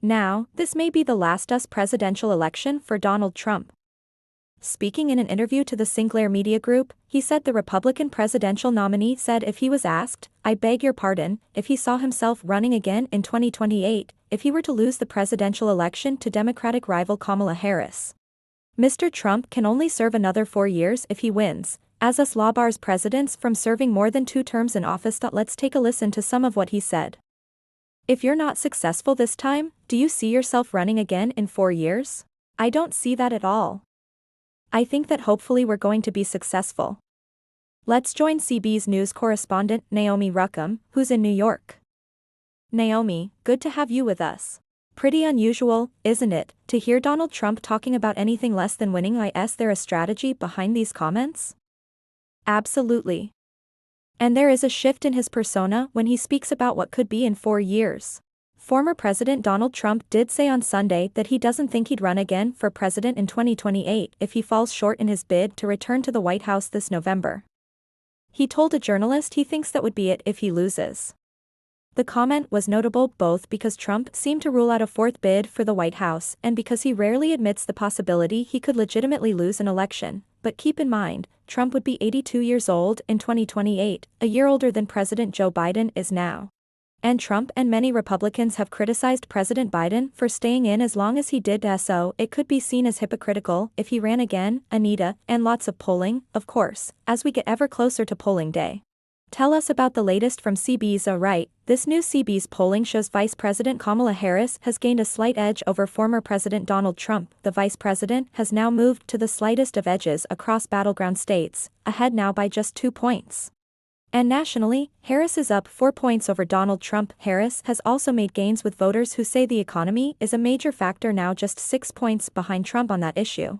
Now, this may be the last US presidential election for Donald Trump. Speaking in an interview to the Sinclair Media Group, he said the Republican presidential nominee said if he was asked, "I beg your pardon," if he saw himself running again in 2028, if he were to lose the presidential election to Democratic rival Kamala Harris. Mr. Trump can only serve another 4 years if he wins, as US law bars presidents from serving more than 2 terms in office. Let's take a listen to some of what he said. If you're not successful this time, do you see yourself running again in 4 years? I don't see that at all. I think that hopefully we're going to be successful. Let's join CB's news correspondent Naomi Ruckham, who's in New York. Naomi, good to have you with us. Pretty unusual, isn't it, to hear Donald Trump talking about anything less than winning? Is there a strategy behind these comments? Absolutely. And there is a shift in his persona when he speaks about what could be in 4 years. Former President Donald Trump did say on Sunday that he doesn't think he'd run again for president in 2028 if he falls short in his bid to return to the White House this November. He told a journalist he thinks that would be it if he loses. The comment was notable both because Trump seemed to rule out a 4th bid for the White House and because he rarely admits the possibility he could legitimately lose an election. But keep in mind, Trump would be 82 years old in 2028, a year older than President Joe Biden is now. And Trump and many Republicans have criticized President Biden for staying in as long as he did, so it could be seen as hypocritical if he ran again. Anita, and lots of polling, of course, as we get ever closer to polling day. Tell us about the latest from CB's. Right, this new CB's polling shows Vice President Kamala Harris has gained a slight edge over former President Donald Trump. The Vice President has now moved to the slightest of edges across battleground states, ahead now by just 2 points. And nationally, Harris is up 4 points over Donald Trump. Harris has also made gains with voters who say the economy is a major factor, now just 6 points behind Trump on that issue.